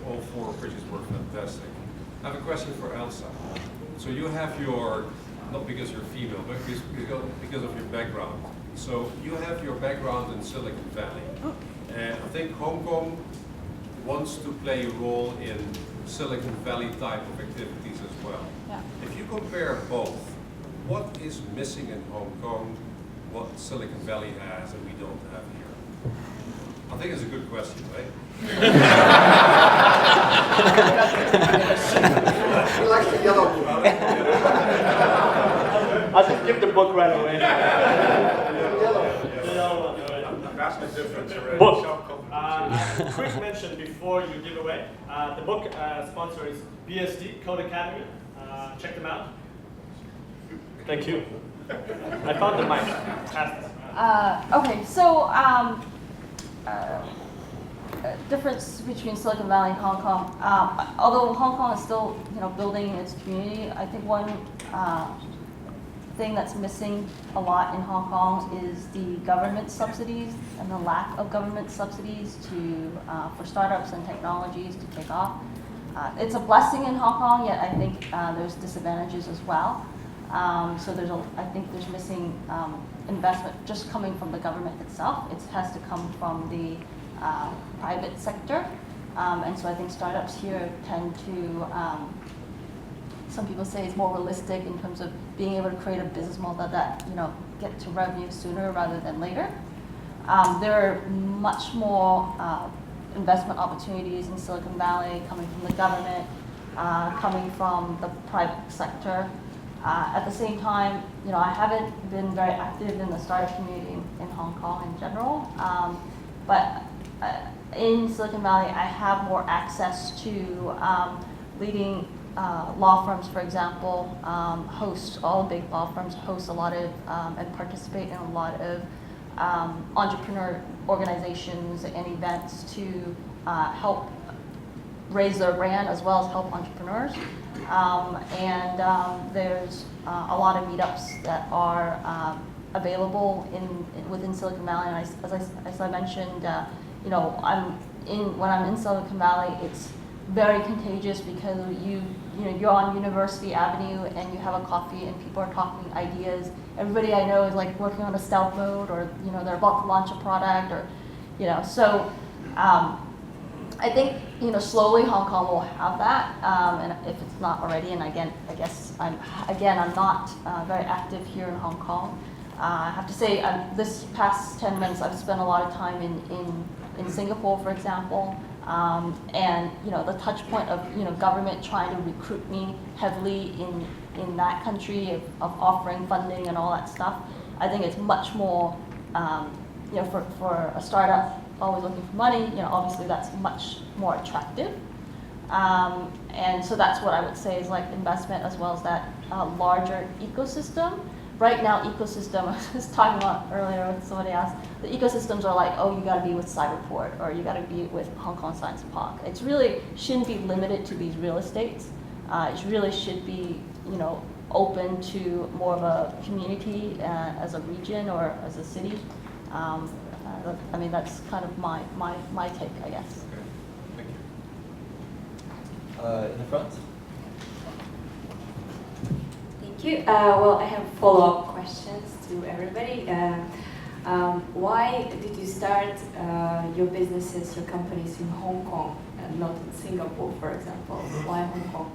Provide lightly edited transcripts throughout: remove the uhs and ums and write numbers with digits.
all four pitches were fantastic. I have a question for Elsa. So you have your, not because you're female, but because of your background. So you have your background in Silicon Valley. And I think Hong Kong wants to play a role in Silicon Valley type of activities as well. Yeah. If you compare both, what is missing in Hong Kong, what Silicon Valley has and we don't have here? I think it's a good question, right? He likes the yellow book. I'll just give the book right away. That's the difference already. Book. Quick mention before you give away. The book sponsor is BSD, Code Academy. Check them out. Thank you. I found the mic. Okay, so difference between Silicon Valley and Hong Kong. Although Hong Kong is still, building its community, I think one thing that's missing a lot in Hong Kong is the government subsidies and the lack of government subsidies for startups and technologies to take off. It's a blessing in Hong Kong, yet I think there's disadvantages as well. So I think there's missing investment just coming from the government itself. It has to come from the private sector. And so I think startups here tend to, some people say it's more realistic in terms of being able to create a business model that get to revenue sooner rather than later. There are much more investment opportunities in Silicon Valley coming from the government, coming from the private sector. At the same time, I haven't been very active in the startup community in Hong Kong in general, but in Silicon Valley, I have more access to leading law firms, for example, all big law firms host a lot of and participate in a lot of entrepreneur organizations and events to help raise their brand as well as help entrepreneurs. There's a lot of meetups that are available within Silicon Valley. And as I mentioned, when I'm in Silicon Valley, it's very contagious because you're on University Avenue and you have a coffee and people are talking ideas. Everybody I know is like working on a stealth mode, or they're about to launch a product, or so. I think slowly Hong Kong will have that, and if it's not already, and again, I guess I'm not very active here in Hong Kong. I have to say, this past 10 months, I've spent a lot of time in Singapore, for example, and the touch point of government trying to recruit me heavily in that country of offering funding and all that stuff. I think it's much more, for a startup always looking for money, obviously that's much more attractive. And so that's what I would say is like investment as well as that larger ecosystem. Right now, ecosystem, I was talking about earlier with somebody else, the ecosystems are like, oh, you gotta be with Cyberport, or you gotta be with Hong Kong Science Park. It really shouldn't be limited to these real estates. It really should be, open to more of a community as a region or as a city. That's kind of my take, I guess. Okay, thank you. In the front. Thank you. Well, I have follow-up questions to everybody. Why did you start your businesses, your companies in Hong Kong and not in Singapore, for example? Why Hong Kong?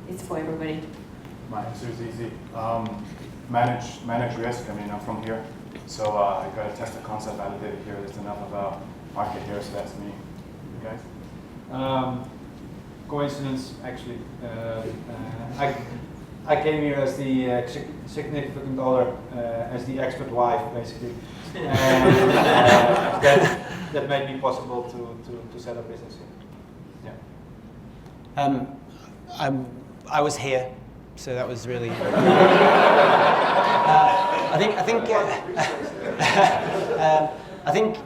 It's for everybody. My answer is easy. Manage risk. I'm from here. So I got to test the concept, validate it here. There's enough of a market here, so that's me. You guys? Coincidence, actually. I came here as the significant other, as the expert wife, basically. And that made me possible to set up business here. Yeah. I was here, so that was really. I think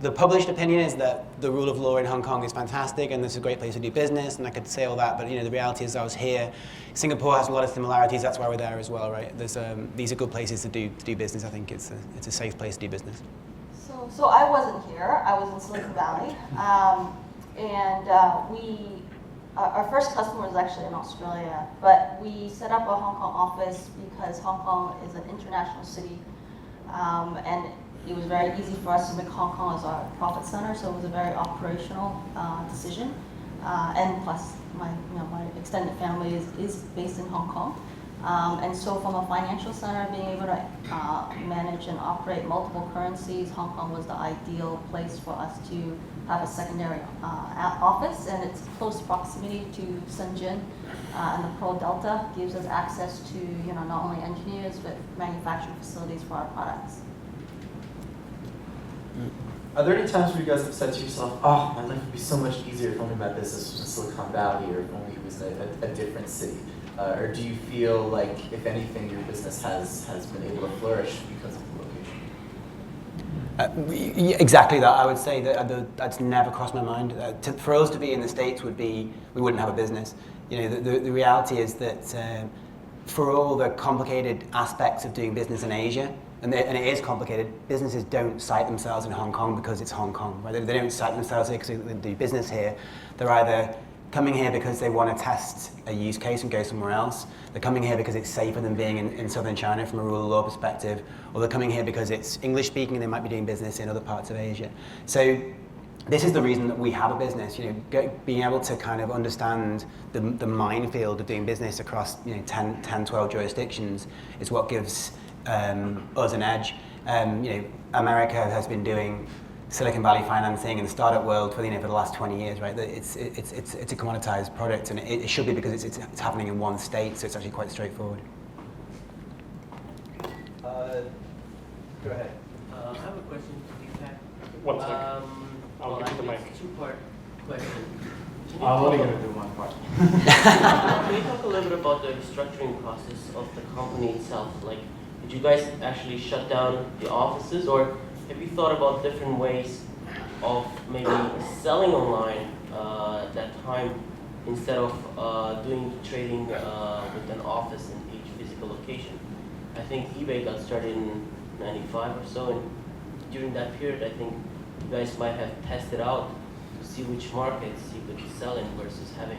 the published opinion is that the rule of law in Hong Kong is fantastic and it's a great place to do business, and I could say all that, but the reality is I was here. Singapore has a lot of similarities, that's why we're there as well, right? These are good places to do business. I think it's a safe place to do business. So So I wasn't here. I was in Silicon Valley, and our first customer was actually in Australia. But we set up a Hong Kong office because Hong Kong is an international city, and it was very easy for us to make Hong Kong as our profit center. So it was a very operational decision. And plus, my extended family is based in Hong Kong. And so from a financial center, being able to manage and operate multiple currencies, Hong Kong was the ideal place for us to have a secondary office, and its close proximity to Shenzhen and the Pearl Delta gives us access to not only engineers but manufacturing facilities for our products. Are there any times where you guys have said to yourself, oh, my life would be so much easier if only my business was in Silicon Valley or if only it was in a different city? Or do you feel like, if anything, your business has been able to flourish because of the location? Exactly that. I would say that that's never crossed my mind. For us to be in the States would be, we wouldn't have a business. The reality is that for all the complicated aspects of doing business in Asia, and it is complicated, businesses don't site themselves in Hong Kong because it's Hong Kong. Right? They don't site themselves here because they do business here. They're either coming here because they want to test a use case and go somewhere else. They're coming here because it's safer than being in southern China from a rule of law perspective. Or they're coming here because it's English speaking and they might be doing business in other parts of Asia. So this is the reason that we have a business. Being able to kind of understand the minefield of doing business across 10, 12 jurisdictions is what gives us an edge. America has been doing Silicon Valley financing in the startup world for the last 20 years, right? It's a commoditized product, and it should be because it's happening in one state, so it's actually quite straightforward. Go ahead. I have a question to you, Pat. One second. I'll give you the mic. It's a two-part question. I'm only going to do one part. Can you talk a little bit about the restructuring process of the company itself? Like, did you guys actually shut down the offices, or have you thought about different ways of maybe selling online that time instead of doing trading with an office in each physical location? I think eBay got started in 95 or so, and during that period, I think you guys might have tested out to see which markets you could sell in versus having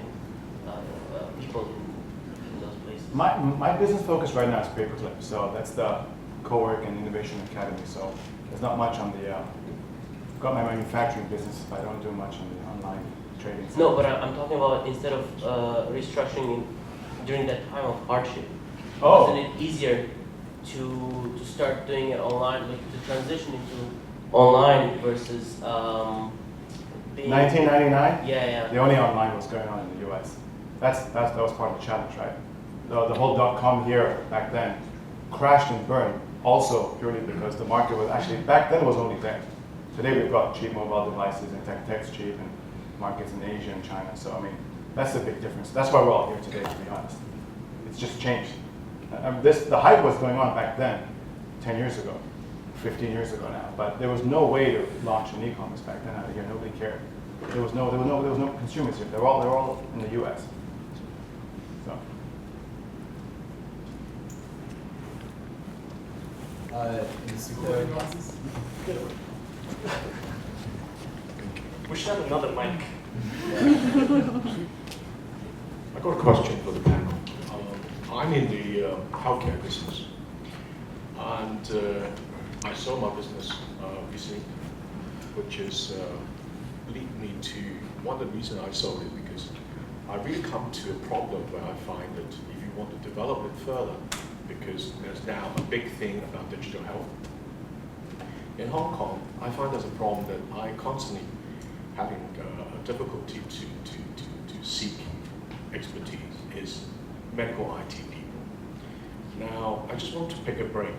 people in those places. My business focus right now is Paperclip, so that's the co-work and innovation academy. So there's not much on the. Got my manufacturing business, but I don't do much on the online trading side. No, but I'm talking about instead of restructuring during that time of hardship. Oh. Wasn't it easier to start doing it online, like to transition into online versus being 1999? Yeah. The only online was going on in the US. That was part of the challenge, right? The whole .com here back then crashed and burned also purely because the market was actually, back then was only there. Today we've got cheap mobile devices and tech's cheap and markets in Asia and China. So I mean, that's the big difference. That's why we're all here today, to be honest. It's just changed. The hype was going on back then, 10 years ago, 15 years ago now. But there was no way to launch an e-commerce back then out of here. Nobody cared. There was no consumers here. They were all in the US. So. In the security classes? We should have another mic. I got a question for the panel. I'm in the healthcare business, and I sold my business recently, which is lead me to one of the reasons I sold it, because I really come to a problem where I find that if you want to develop it further, because there's now a big thing about digital health. In Hong Kong, I find there's a problem that I constantly having a difficulty to seek expertise is medical IT people. Now, I just want to pick a brain.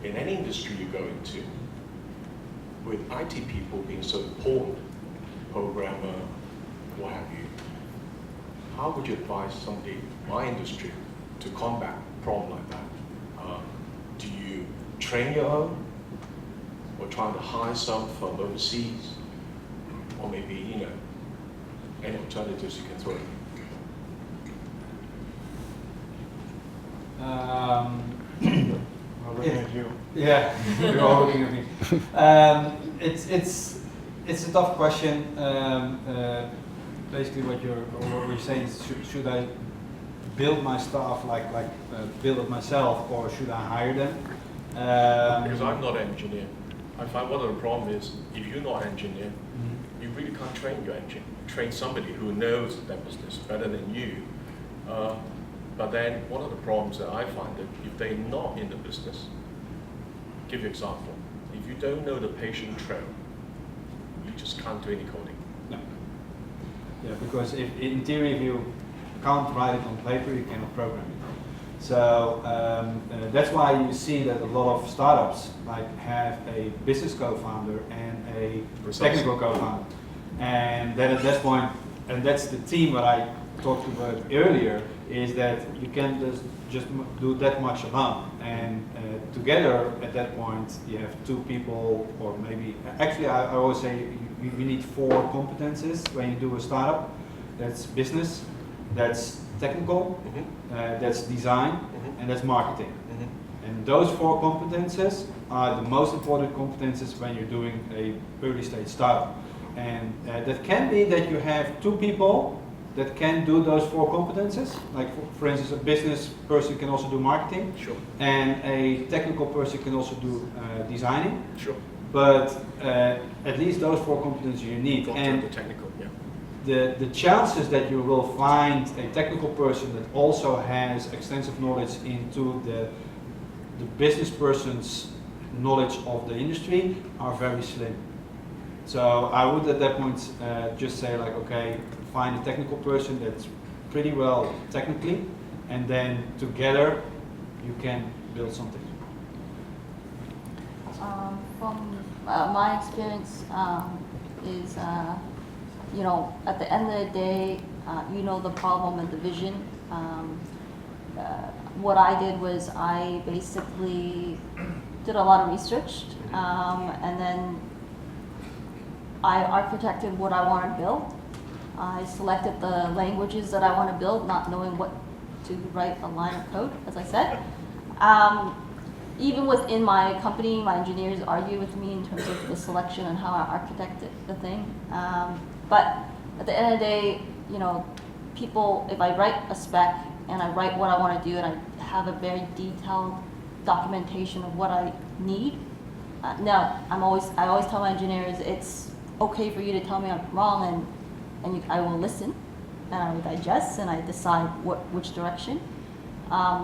In any industry you go into, with IT people being so important, programmer, what have you, how would you advise somebody in my industry to combat a problem like that? Do you train your own, or trying to hire some from overseas, or maybe, any alternatives you can throw in? We're looking at you. Yeah, you're all looking at me. It's a tough question. Basically, what we're saying is, should I build my staff build it myself, or should I hire them? Because I'm not an engineer. I find one of the problems is if you're not an engineer, you really can't train your engineer. Train somebody who knows that business better than you. But then one of the problems that I find that if they're not in the business, give you an example. If you don't know the patient trail, you just can't do any coding. No. Yeah, because in theory, if you can't write it on paper, you cannot program it. So that's why you see that a lot of startups have a business co-founder and a technical co-founder. And then at that point, and that's the team that I talked about earlier, is that you can't just do that much alone. And together at that point, you have two people, or maybe, actually I always say you need 4 competences when you do a startup. That's business, that's technical, that's design, and that's marketing. And those 4 competences are the most important competences when you're doing a early stage startup. And that can be that you have 2 people that can do those 4 competences. Like for instance, a business person can also do marketing, Sure. and a technical person can also do designing. Sure. But at least those 4 competences you need. And the technical, yeah. the chances that you will find a technical person that also has extensive knowledge into the business person's knowledge of the industry are very slim. So I would at that point just say okay, find a technical person that's pretty well technically, and then together you can build something. From my experience is, at the end of the day, the problem and the vision. What I did was I basically did a lot of research, and then I architected what I want to build. I selected the languages that I want to build, not knowing what to write a line of code, as I said. Even within my company, my engineers argue with me in terms of the selection and how I architected the thing. But at the end of the day, people, if I write a spec and I write what I want to do and I have a very detailed documentation of what I need, now I always tell my engineers it's okay for you to tell me I'm wrong, and I will listen, and I will digest, and I decide which direction.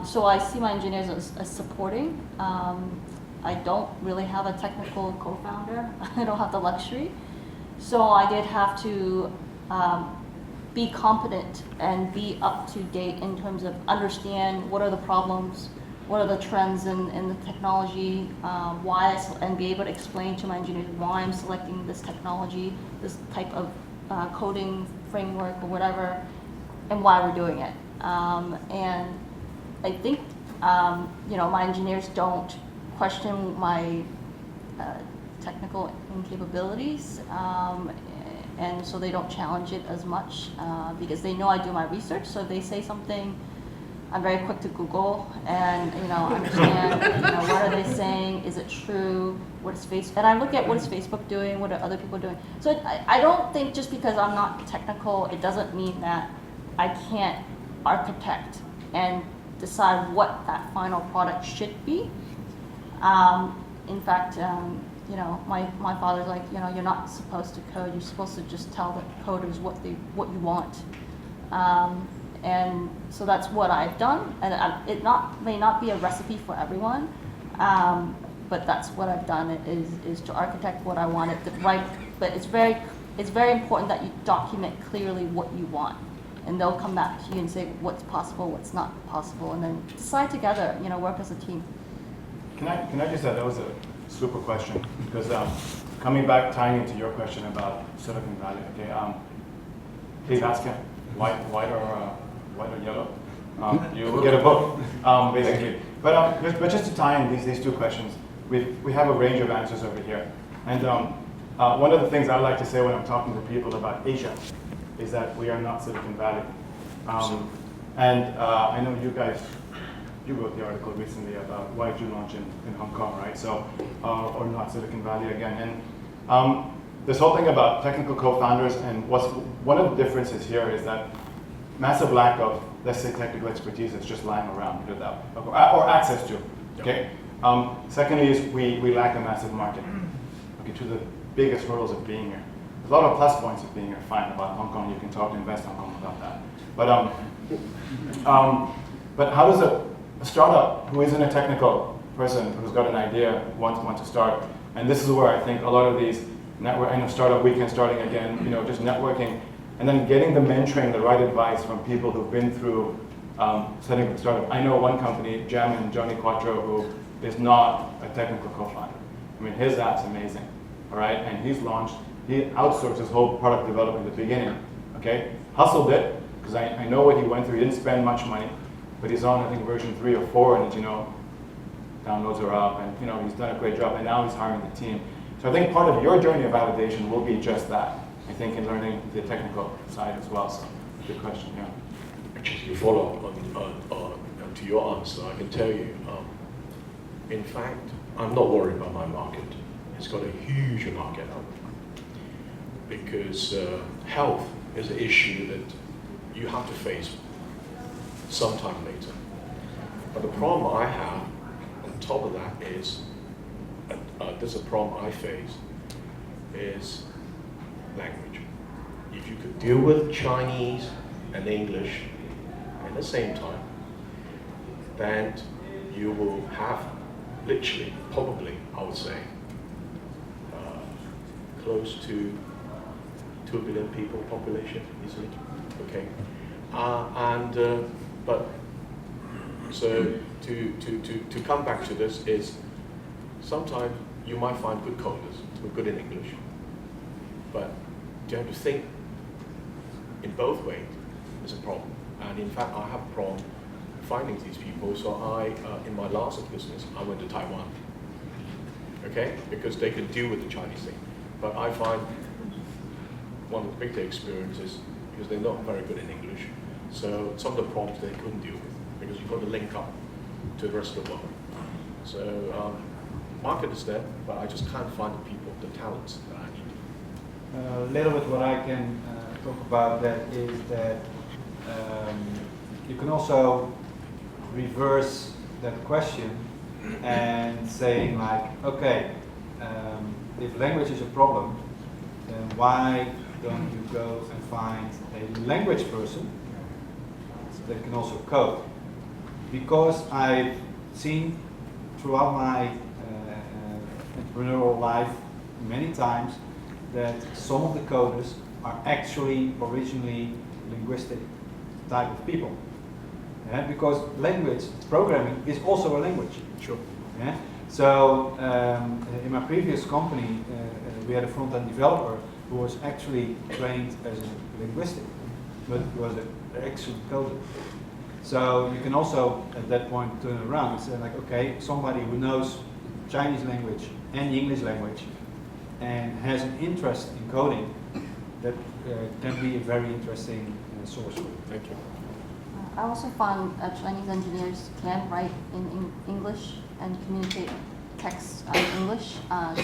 So I see my engineers as supporting. I don't really have a technical co-founder. I don't have the luxury. So I did have to be competent and be up to date in terms of understand what are the problems, what are the trends in the technology, and be able to explain to my engineers why I'm selecting this technology, this type of coding framework or whatever, and why we're doing it. And I think my engineers don't question my technical capabilities, and so they don't challenge it as much because they know I do my research. So if they say something, I'm very quick to Google and understand what are they saying, is it true, what is Facebook, and I look at what is Facebook doing, what are other people doing. So I don't think just because I'm not technical, it doesn't mean that I can't architect and decide what that final product should be. In fact, my father's like, you're not supposed to code. You're supposed to just tell the coders what you want. And so that's what I've done. And it may not be a recipe for everyone, but that's what I've done. Is to architect what I wanted, right? But it's very important that you document clearly what you want. And they'll come back to you and say what's possible, what's not possible, and then decide together, work as a team. Can I just add, that was a super question, because coming back, tying into your question about Silicon Valley, okay, please ask him, white or yellow, you will get a book, basically. But just to tie in these 2 questions, we have a range of answers over here. And one of the things I like to say when I'm talking to people about Asia is that we are not Silicon Valley. And I know you guys you wrote the article recently about why did you launch in Hong Kong, right? So, or not Silicon Valley again. And this whole thing about technical co-founders, and one of the differences here is that massive lack of, let's say, technical expertise that's just lying around, or access to, okay? Secondly is we lack a massive market. Okay, two of the biggest hurdles of being here. There's a lot of plus points of being here, fine, about Hong Kong, you can talk to Invest Hong Kong about that. But how does a startup who isn't a technical person, who's got an idea, want to start? And this is where I think a lot of these startup weekend starting again, just networking, and then getting the mentoring, the right advice from people who've been through setting up a startup. I know one company, Jam and Johnny Quattro, who is not a technical co-founder. I mean, his app's amazing, all right? And he outsourced his whole product development at the beginning, okay? Hustled it, because I know what he went through. He didn't spend much money, but he's on, I think, version 3 or 4, and downloads are up, and he's done a great job, and now he's hiring the team. So I think part of your journey of validation will be just that, I think, in learning the technical side as well. So, good question, yeah. Actually, to follow up on to your answer, I can tell you, in fact, I'm not worried about my market. It's got a huge market out there. Because health is an issue that you have to face sometime later. But the problem I have on top of that is, there's a problem I face, is language. If you could deal with Chinese and English at the same time, then you will have literally, probably, I would say, close to 2 billion people population easily. Okay, but so to come back to this is sometimes you might find good coders who are good in English, but you have to think in both ways is a problem. And in fact, I have a problem finding these people. So in my last business, I went to Taiwan. Okay, because they could deal with the Chinese thing, but I find one of the big experiences because they're not very good in English. So some of the problems they couldn't deal with because you've got to link up to the rest of the world. So market is there, but I just can't find the people, the talents that I need. A little bit what I can talk about that is that you can also reverse that question and saying like, okay, if language is a problem, then why don't you go and find a language person that can also code? Because I've seen throughout my entrepreneurial life many times that some of the coders are actually originally linguistic type of people. Yeah? Because language programming is also a language. Sure. Yeah? So in my previous company, we had a front-end developer who was actually trained as a linguistic, but was an actual coder. So you can also, at that point, turn it around and say like, okay, somebody who knows Chinese language and the English language and has an interest in coding, that can be a very interesting source. Thank you. I also found Chinese engineers can write in English and communicate text in English.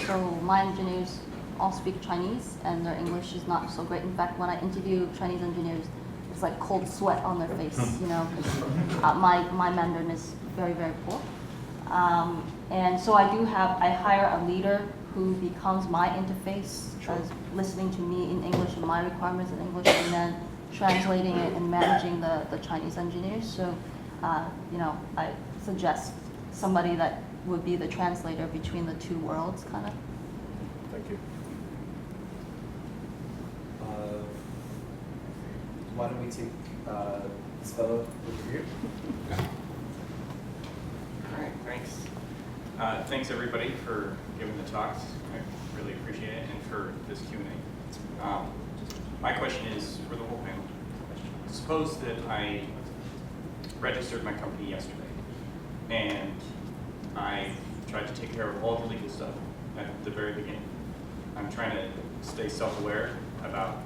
So my engineers all speak Chinese, and their English is not so great. In fact, when I interview Chinese engineers, it's like cold sweat on their face, my Mandarin is very, very poor. And so I hire a leader who becomes my interface, as listening to me in English and my requirements in English, and then translating it and managing the Chinese engineers. So, I suggest somebody that would be the translator between the two worlds, kind of. Thank you. Why don't we take this fellow over here? All right, thanks. Thanks everybody for giving the talks. I really appreciate it, and for this Q&A. My question is for the whole panel. Suppose that I registered my company yesterday, and I tried to take care of all the legal stuff at the very beginning. I'm trying to stay self-aware about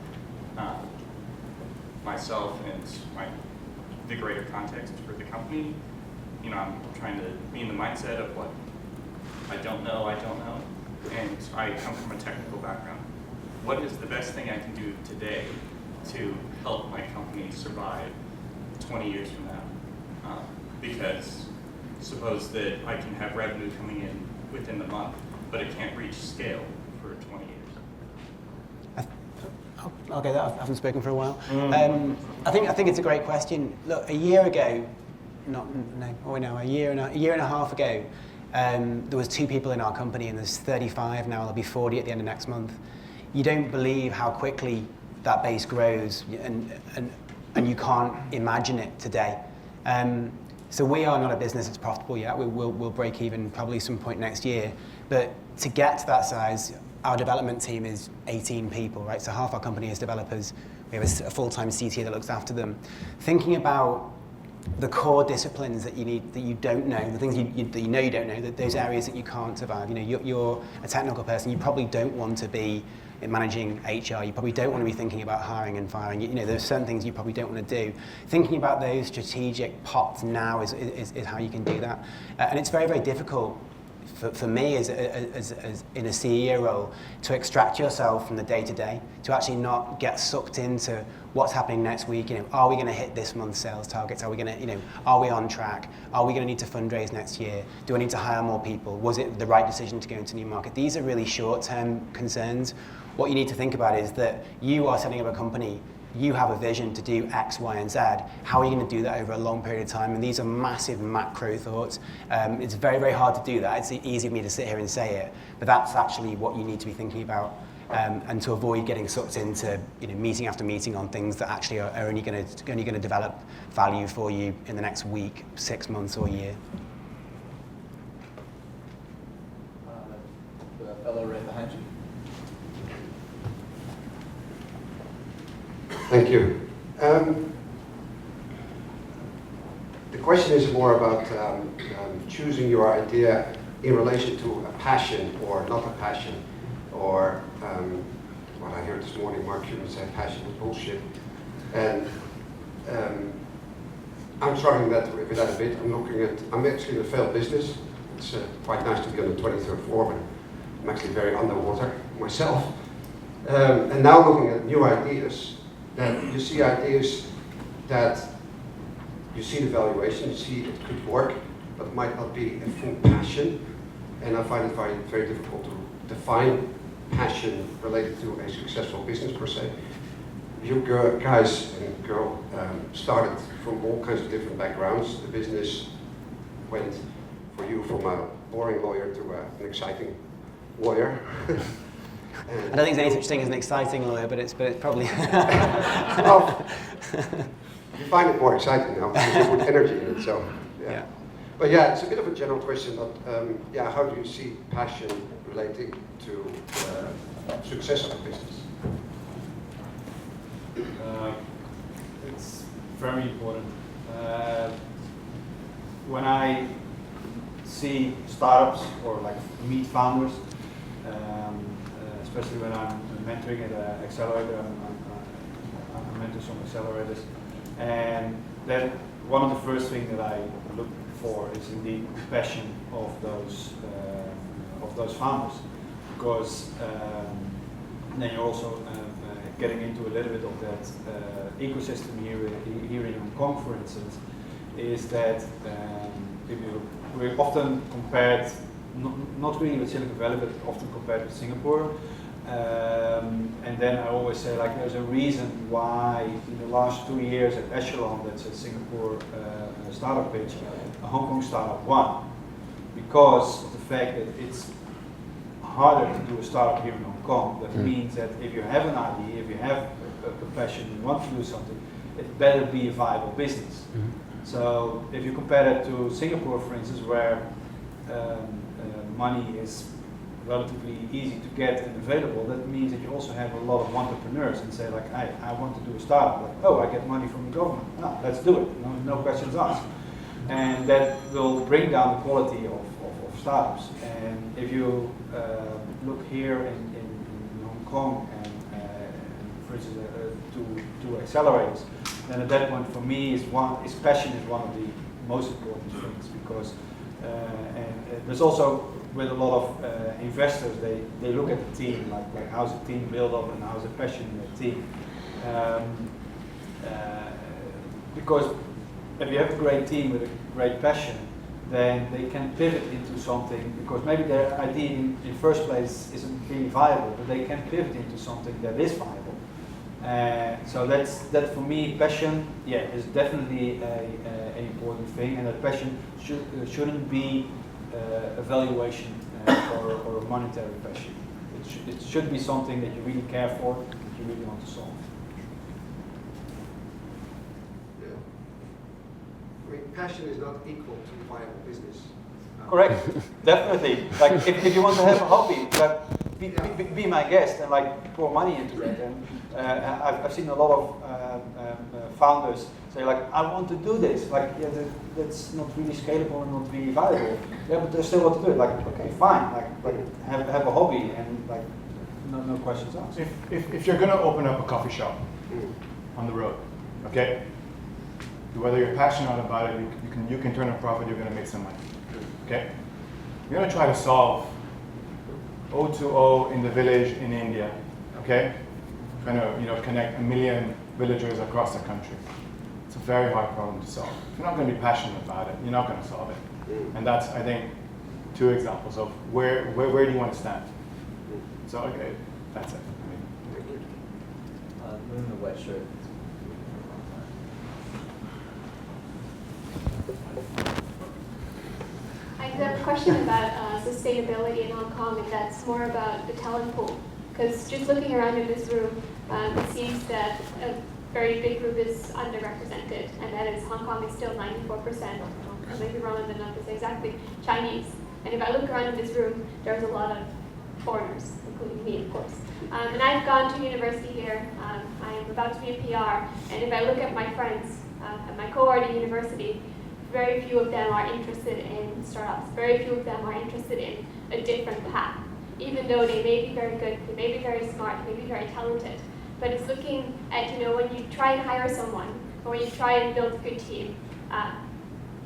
myself and the greater context for the company. I'm trying to be in the mindset of what I don't know, and I come from a technical background. What is the best thing I can do today to help my company survive 20 years from now? Because suppose that I can have revenue coming in within the month, but it can't reach scale for 20 years. Okay, I haven't spoken for a while. I think it's a great question. Look, a year ago, a year and a half ago, there was 2 people in our company, and there's 35 now. There'll be 40 at the end of next month. You don't believe how quickly that base grows, and you can't imagine it today. So we are not a business that's profitable yet. We'll break even probably some point next year. But to get to that size, our development team is 18 people, right? So half our company is developers. We have a full-time CTO that looks after them. Thinking about the core disciplines that you need, that you don't know, the things that you know you don't know, those areas that you can't survive. You're a technical person. You probably don't want to be managing HR. You probably don't want to be thinking about hiring and firing. There's certain things you probably don't want to do. Thinking about those strategic pots now is how you can do that. And it's very, very difficult for me as in a CEO role to extract yourself from the day-to-day, to actually not get sucked into what's happening next week. Are we going to hit this month's sales targets? Are we going to, are we on track? Are we going to need to fundraise next year? Do I need to hire more people? Was it the right decision to go into a new market? These are really short-term concerns. What you need to think about is that you are setting up a company. You have a vision to do X, Y, and Z. How are you going to do that over a long period of time? And these are massive macro thoughts. It's very, very hard to do that. It's easy for me to sit here and say it, but that's actually what you need to be thinking about, and to avoid getting sucked into meeting after meeting on things that actually are only going to develop value for you in the next week, 6 months, or a year. The fellow right behind you. Thank you. The question is more about choosing your idea in relation to a passion or not a passion, or what I heard this morning, Mark Cuban said, passion is bullshit. And I'm struggling with that a bit. I'm actually in a failed business. It's quite nice to be on the 23rd floor, but I'm actually very underwater myself. And now looking at new ideas, that you see ideas that you see the valuation, you see it could work, but it might not be a full passion. And I find it very, very difficult to define passion related to a successful business per se. You guys and girl started from all kinds of different backgrounds. The business went for you from a boring lawyer to an exciting lawyer. I don't think there's any such thing as an exciting lawyer, but it's probably. Well, you find it more exciting now because you put energy in it. So yeah. But yeah, it's a bit of a general question. But how do you see passion relating to success of a business? It's very important. When I see startups or meet founders. Especially when I'm mentoring at an accelerator, I mentor some accelerators, and then one of the first things that I look for is indeed the passion of those founders, because then you're also getting into a little bit of that ecosystem here in Hong Kong, for instance, is that we're often compared, not really with Silicon Valley, but often compared with Singapore. And then I always say, there's a reason why in the last 2 years at Echelon, that's a Singapore startup pitch, a Hong Kong startup won, because of the fact that it's harder to do a startup here in Hong Kong. That means that if you have an idea, if you have a passion, you want to do something, it better be a viable business. So if you compare that to Singapore, for instance, where money is relatively easy to get and available, that means that you also have a lot of entrepreneurs and say hey, I want to do a startup. I get money from the government. Let's do it. No questions asked. And that will bring down the quality of startups. And if you look here in Hong Kong and for instance to accelerators, then at that point for me passion is one of the most important things, because there's also with a lot of investors, they look at the team, like how's the team built up and how's the passion in the team. Because if you have a great team with a great passion, then they can pivot into something, because maybe their idea in first place isn't really viable, but they can pivot into something that is viable. So that for me, passion, is definitely an important thing, and that passion shouldn't be a valuation or a monetary passion. It should be something that you really care for, that you really want to solve. Passion is not equal to viable business. Correct, definitely. Like if you want to have a hobby, like be my guest and like pour money into that. And I've seen a lot of founders say like, I want to do this. Like that's not really scalable and not really valuable. Yeah, but they still want to do it. Like okay, fine. Like have a hobby and like no questions asked. If you're gonna open up a coffee shop on the road, okay. Whether you're passionate about it, you can turn a profit, you're going to make some money. Okay? You're going to try to solve O2O in the village in India. Okay? Trying to connect 1 million villagers across the country. It's a very hard problem to solve. If you're not going to be passionate about it, you're not going to solve it. And that's, I think, 2 examples of where do you want to stand. So okay, that's it. In the white shirt. I have a question about sustainability in Hong Kong, and that's more about the talent pool. Because just looking around in this room, it seems that a very big group is underrepresented, and that is Hong Kong is still 94%, I may be wrong on the numbers exactly, Chinese. And if I look around in this room, there's a lot of foreigners, including me, of course. And I've gone to university here. I am about to be a PR, and if I look at my friends at my cohort at university, very few of them are interested in startups. Very few of them are interested in a different path, even though they may be very good, they may be very smart, they may be very talented. But it's looking at, when you try and hire someone, or when you try and build a good team,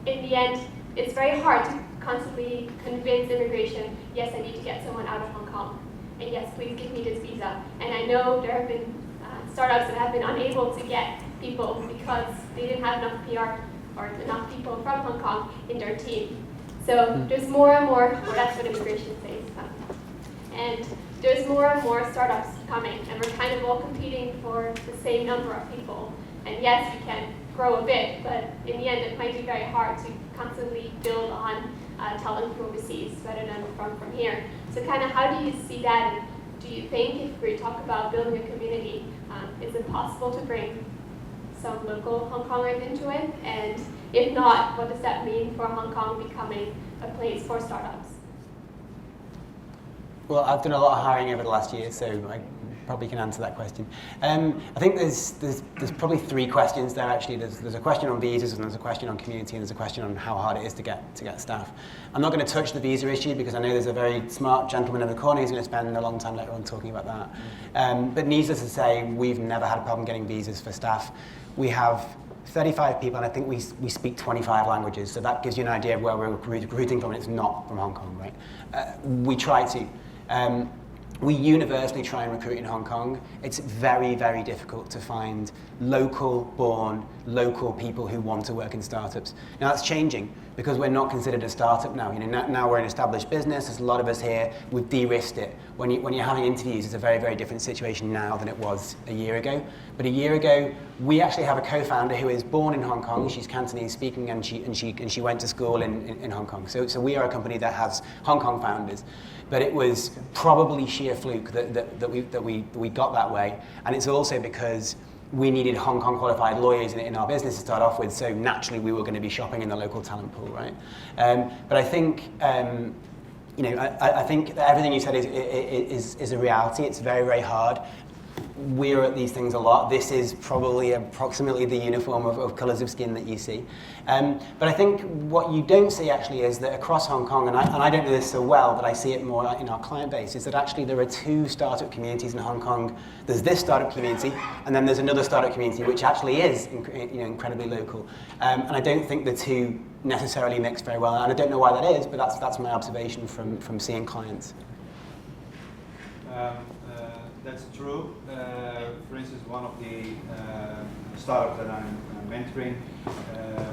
in the end, it's very hard to constantly convince immigration, yes, I need to get someone out of Hong Kong, and yes, please give me this visa. And I know there have been startups that have been unable to get people because they didn't have enough PR or enough people from Hong Kong in their team. So there's more and more, well, that's what immigration says. And there's more and more startups coming, and we're kind of all competing for the same number of people. And yes, we can grow a bit, but in the end, it might be very hard to constantly build on talent from overseas rather than from here. So kind of how do you see that? And do you think if we talk about building a community, is it possible to bring some local Hong Kongers into it? And if not, what does that mean for Hong Kong becoming a place for startups? Well, I've done a lot of hiring over the last year, so I probably can answer that question. I think there's probably 3 questions there actually. There's a question on visas, and there's a question on community, and there's a question on how hard it is to get staff. I'm not going to touch the visa issue because I know there's a very smart gentleman in the corner who's going to spend a long time later on talking about that. But needless to say, we've never had a problem getting visas for staff. We have 35 people, and I think we speak 25 languages, so that gives you an idea of where we're recruiting from, and it's not from Hong Kong, right? We try to. We universally try and recruit in Hong Kong. It's very, very difficult to find local-born, local people who want to work in startups. Now that's changing because we're not considered a startup now. Now we're an established business. There's a lot of us here. We've de-risked it. When you're having interviews, it's a very, very different situation now than it was a year ago. But a year ago, we actually have a co-founder who is born in Hong Kong. She's Cantonese speaking, and she went to school in Hong Kong. So we are a company that has Hong Kong founders. But it was probably sheer fluke that we got that way. And it's also because we needed Hong Kong qualified lawyers in our business to start off with, so naturally we were going to be shopping in the local talent pool, right? But I think, I think that everything you said is a reality. It's very, very hard. we're at these things a lot. This is probably approximately the uniform of colours of skin that you see. But I think what you don't see actually is that across Hong Kong, and I don't know this so well, but I see it more in our client base, is that actually there are two startup communities in Hong Kong. There's this startup community, and then there's another startup community which actually is incredibly local. And I don't think the two necessarily mix very well, and I don't know why that is, but that's my observation from seeing clients. That's true. For instance, one of the startups that I'm mentoring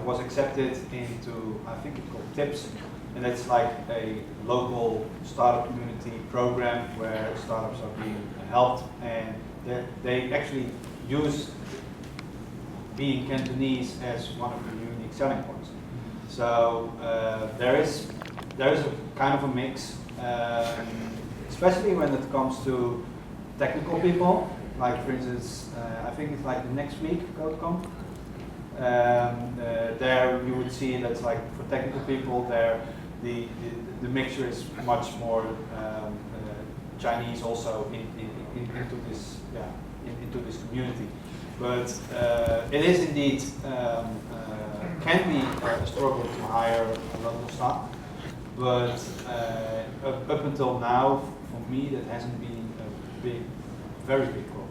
was accepted into, I think it's called TIPS, and it's like a local startup community program where startups are being helped, and they actually use being Cantonese as one of the unique selling points. So there is a kind of a mix, especially when it comes to technical people, like for instance, I think it's like next week, CodeConf. There you would see that's like for technical people, there the mixture is much more Chinese also into this into this community. But it is indeed can be a struggle to hire a local staff. But up until now, for me, that hasn't been very big problem.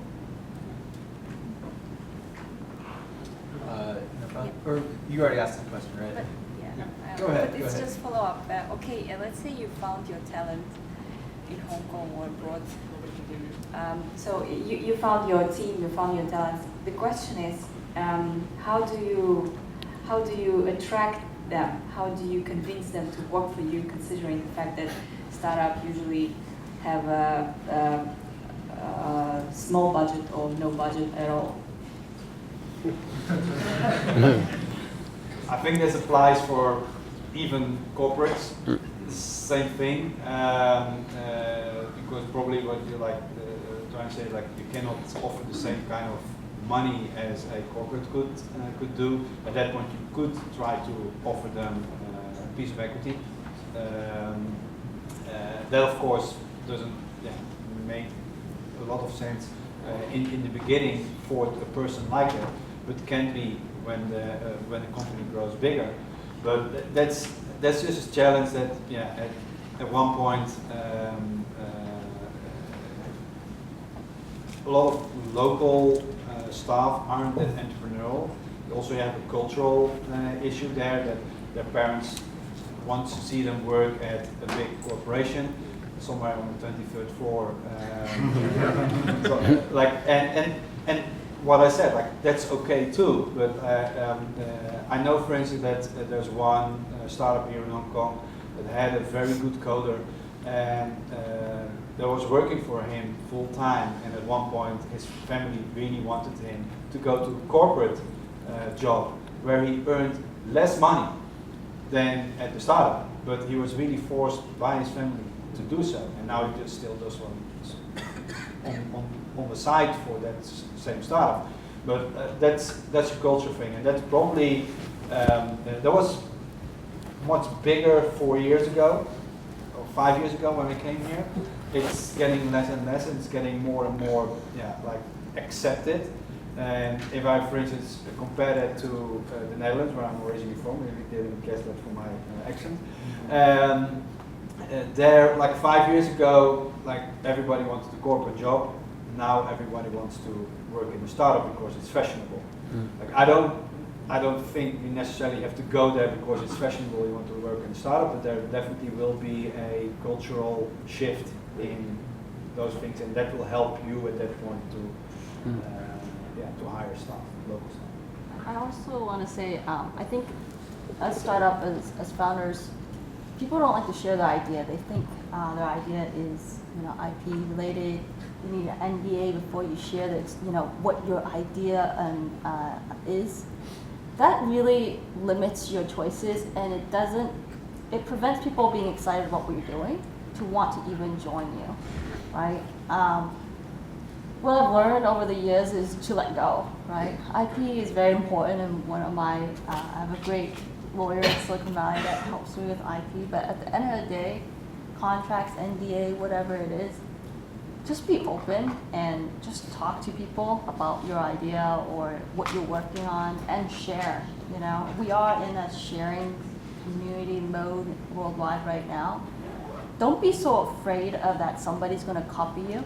Or you already asked the question, right? But, yeah. Go ahead. But it's just follow up. Okay, let's say you found your talent in Hong Kong or abroad. So you found your team, you found your talents. The question is, how do you attract them? How do you convince them to work for you, considering the fact that startups usually have a small budget or no budget at all? I think this applies for even corporates. Same thing, because probably what you like trying to say, like you cannot offer the same kind of money as a corporate could do. At that point, you could try to offer them a piece of equity. That of course doesn't make a lot of sense in the beginning for a person like that, but can be when the company grows bigger. But that's just a challenge that at one point a lot of local staff aren't that entrepreneurial. You also have a cultural issue there that their parents want to see them work at a big corporation somewhere on the 23rd floor. So, like and what I said, like that's okay too. But I know, for instance, that there's one startup here in Hong Kong that had a very good coder, and that was working for him full time. And at one point, his family really wanted him to go to a corporate job where he earned less money than at the startup, but he was really forced by his family to do so, and now he just still does one on the side for that same startup. But that's a culture thing, and that's probably that was much bigger 4 years ago or 5 years ago when we came here. It's getting less and less, and it's getting more and more like accepted. And if I, for instance, compare that to the Netherlands, where I'm originally from, maybe you didn't guess that from my accent. There, like 5 years ago, like everybody wanted a corporate job. Now everybody wants to work in a startup because it's fashionable. Like I don't think you necessarily have to go there because it's fashionable. You want to work in a startup, but there definitely will be a cultural shift in those things, and that will help you at that point to hire staff, local staff. I also want to say, I think as startup, as founders, people don't like to share their idea. They think their idea is, IP related. You need an NDA before you share this, what your idea is. That really limits your choices, and it prevents people being excited about what you're doing to want to even join you, right? What I've learned over the years is to let go, right? IP is very important, and I have a great lawyer in Silicon Valley that helps me with IP, but at the end of the day, contracts, NDA, whatever it is, just be open and just talk to people about your idea or what you're working on and share. You know, we are in a sharing community mode worldwide right now. Don't be so afraid of that somebody's going to copy you,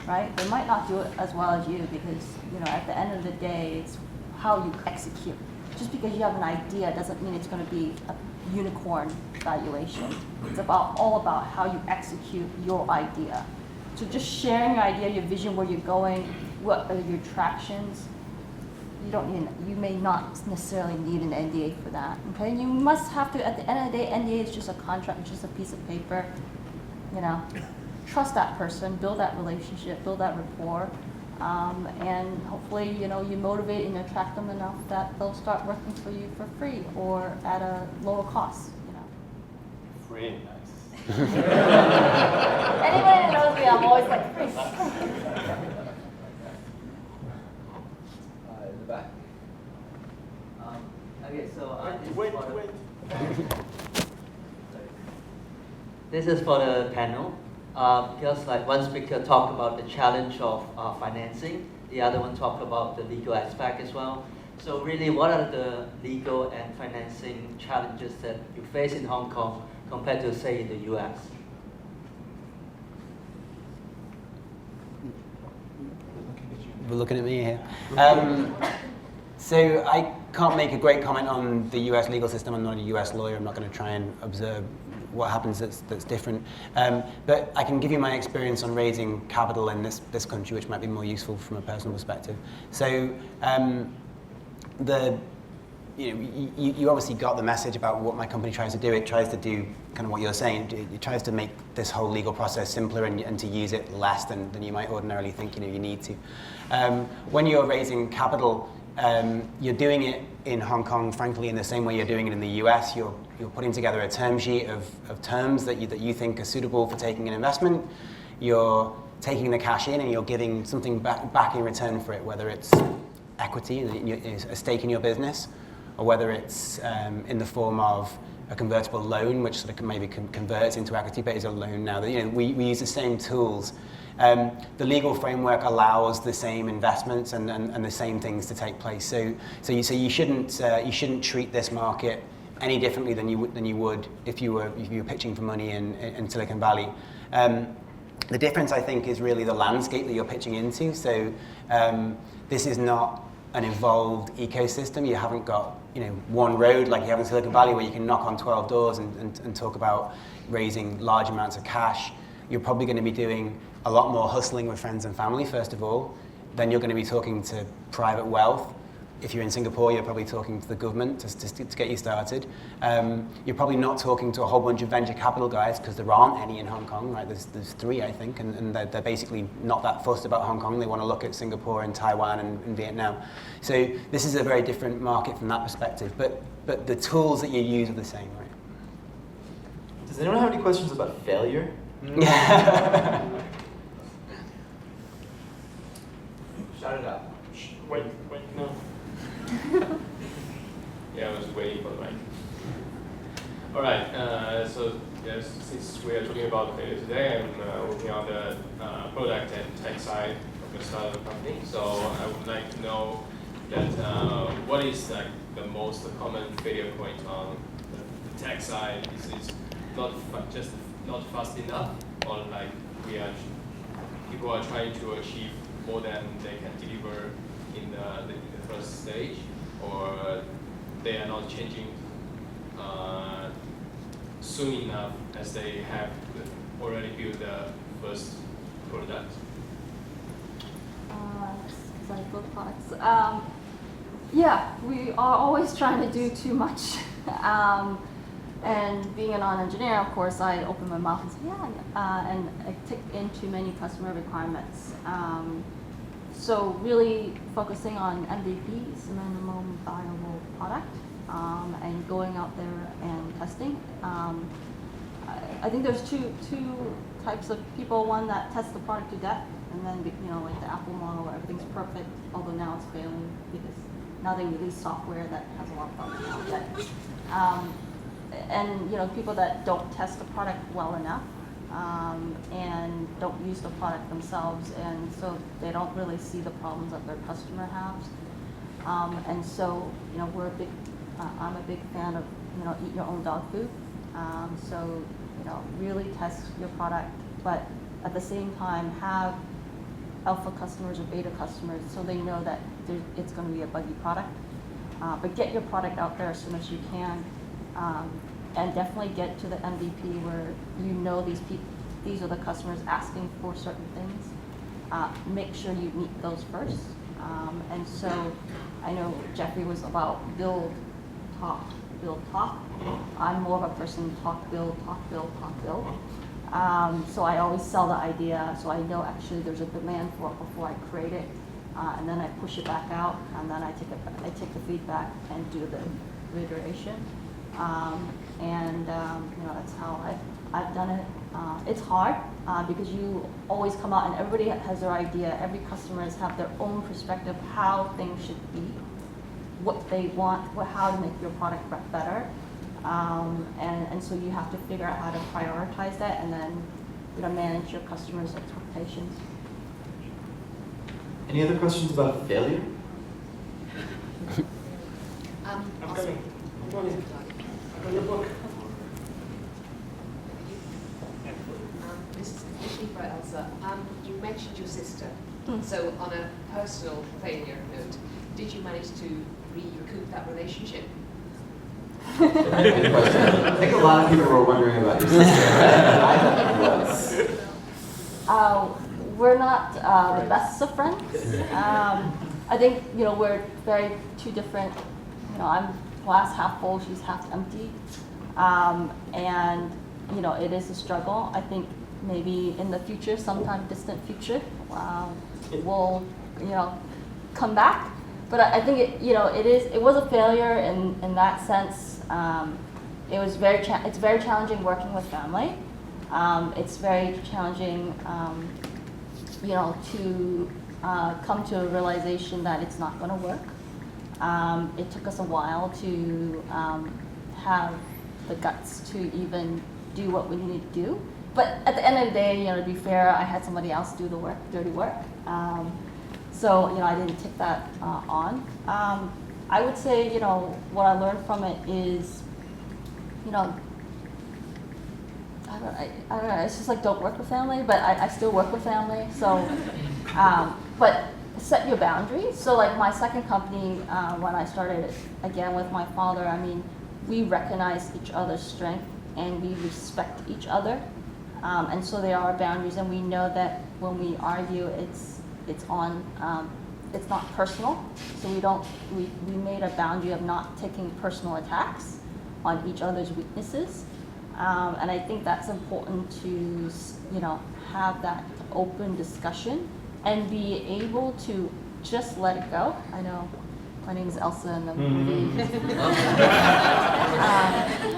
right? They might not do it as well as you because, you know, at the end of the day, it's how you execute. Just because you have an idea doesn't mean it's going to be a unicorn valuation. It's all about how you execute your idea. So just sharing your idea, your vision, where you're going, what are your tractions. You may not necessarily need an NDA for that. Okay, you must have to. At the end of the day, NDA is just a contract, it's just a piece of paper. You know, trust that person, build that relationship, build that rapport, and hopefully, you know, you motivate and attract them enough that they'll start working for you for free or at a lower cost. You know. Free, nice. Anybody that knows me, I'm always like free. In the back. Okay, so wait. This is for the panel. Because like one speaker talked about the challenge of financing, the other one talked about the legal aspect as well. So really, what are the legal and financing challenges that you face in Hong Kong compared to, say, in the US? We're looking at me here. So I can't make a great comment on the US legal system. I'm not a US lawyer. I'm not going to try and observe what happens that's different. But I can give you my experience on raising capital in this country, which might be more useful from a personal perspective. So you obviously got the message about what my company tries to do. It tries to do kind of what you're saying. It tries to make this whole legal process simpler and to use it less than you might ordinarily think you need to. When you're raising capital, you're doing it in Hong Kong, frankly, in the same way you're doing it in the US. You're putting together a term sheet of terms that you think are suitable for taking an investment. You're taking the cash in and you're giving something back in return for it, whether it's equity, a stake in your business, or whether it's in the form of a convertible loan, which sort of maybe converts into equity, but is a loan now. We use the same tools. The legal framework allows the same investments and the same things to take place. So you shouldn't treat this market any differently than you would if you were pitching for money in Silicon Valley. The difference, I think, is really the landscape that you're pitching into. So this is not an evolved ecosystem. You haven't got one road like you have in Silicon Valley where you can knock on 12 doors and talk about raising large amounts of cash. You're probably going to be doing a lot more hustling with friends and family, first of all. Then you're going to be talking to private wealth. If you're in Singapore, you're probably talking to the government to get you started. You're probably not talking to a whole bunch of venture capital guys because there aren't any in Hong Kong, right? There's 3, I think, and they're basically not that fussed about Hong Kong. They want to look at Singapore and Taiwan and Vietnam. So this is a very different market from that perspective. But the tools that you use are the same, right? Does anyone have any questions about failure? Shout it out. Wait, no. Yeah, I was waiting for the mic. All right, so yes, since we are talking about failure today, I'm working on the product and tech side of the startup company. So I would like to know that what is like the most common failure point on the tech side? Is it just not fast enough, or like people are trying to achieve more than they can deliver in the first stage, or they are not changing soon enough as they have already built the first product? Both products. Yeah, we are always trying to do too much. And being a non-engineer, of course, I open my mouth and say, and I tick in too many customer requirements. So really focusing on MVPs, minimum viable product, and going out there and testing. I think there's two types of people. One that tests the product to death, and then like the Apple model where everything's perfect, although now it's failing because now they release software that has a lot of bugs now. And people that don't test the product well enough, and don't use the product themselves, and so they don't really see the problems that their customer has. And so, you know, I'm a big fan of, you know, eat your own dog food. So, you know, really test your product, but at the same time have alpha customers or beta customers so they know that it's going to be a buggy product. But get your product out there as soon as you can, and definitely get to the MVP where you know these are the customers asking for certain things. Make sure you meet those first. And so I know Jeffrey was about build, talk, build, talk. I'm more of a person talk, build, talk, build, talk, build. So I always sell the idea, so I know actually there's a demand for it before I create it, and then I push it back out, and then I take the feedback and do the reiteration, and you know, that's how I've done it. It's hard because you always come out and everybody has their idea. Every customer have their own perspective how things should be, what they want, how to make your product better. And so you have to figure out how to prioritize that and then, you know, manage your customers' expectations. Any other questions about failure? I'm coming. I'm running. I got your book. This is especially for Elsa. You mentioned your sister. So on a personal failure note, did you manage to recoup that relationship? Good question. I think a lot of people were wondering about your sister. I thought it was. We're not the best of friends. I think, you know, we're very two different. You know, I'm glass half full, she's half empty, and you know, it is a struggle. I think maybe in the future, sometime distant future, we'll, you know, come back. But I think it was a failure in that sense. It's very challenging working with family. It's very challenging, you know, to come to a realization that it's not going to work. It took us a while to have the guts to even do what we needed to do. But at the end of the day, you know, to be fair, I had somebody else do the work, dirty work. So, you know, I didn't take that on. I would say, you know, what I learned from it is, you know, I don't know, it's just like don't work with family, but I still work with family. So, but set your boundaries. So like my second company, when I started again with my father, I mean, we recognize each other's strength and we respect each other. And so there are boundaries, and we know that when we argue, it's not personal. So we made a boundary of not taking personal attacks on each other's weaknesses. And I think that's important to, you know, have that open discussion and be able to just let it go. I know my name is Elsa in the movie.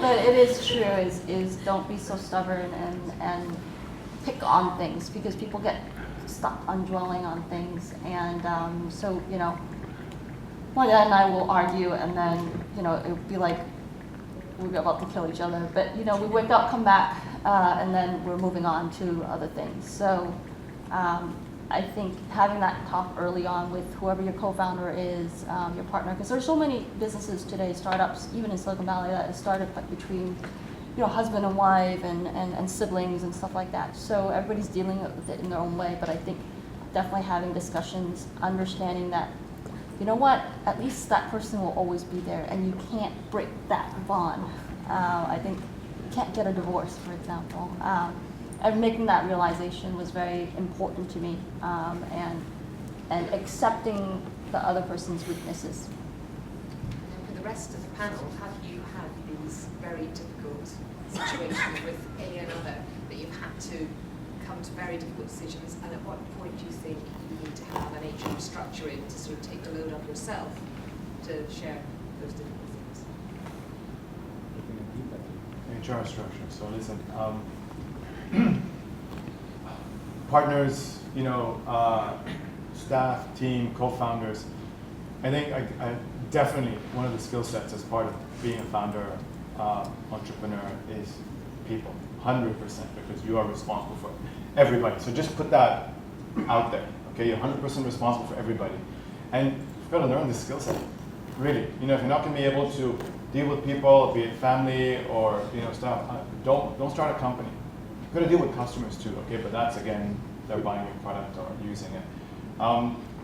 But it is true, is don't be so stubborn and pick on things, because people get stuck on dwelling on things. And so, you know, my dad and I will argue, and then, you know, it would be like we're about to kill each other. But, you know, we wake up, come back, and then we're moving on to other things. So I think having that talk early on with whoever your co-founder is, your partner, because there's so many businesses today, startups, even in Silicon Valley, that is started between, you know, husband and wife and siblings and stuff like that. So everybody's dealing with it in their own way, but I think definitely having discussions, understanding that, you know what, at least that person will always be there, and you can't break that bond. I think you can't get a divorce, for example. And making that realization was very important to me, and accepting the other person's weaknesses. And for the rest of the panel, have you had these very difficult situations with any another that you've had to come to very difficult decisions, and at what point do you think you need to have an HR structure in to sort of take the load off yourself to share those difficult things? HR structure. So listen, partners, you know, staff, team, co-founders. I think I definitely one of the skill sets as part of being a founder, entrepreneur is people. 100%, because you are responsible for everybody. So just put that out there, okay? You're 100% responsible for everybody. And you've got to learn this skill set, really. You know, if you're not going to be able to deal with people, be it family or, you know, stuff, don't start a company. You've got to deal with customers too, okay? But that's, again, they're buying your product or using it.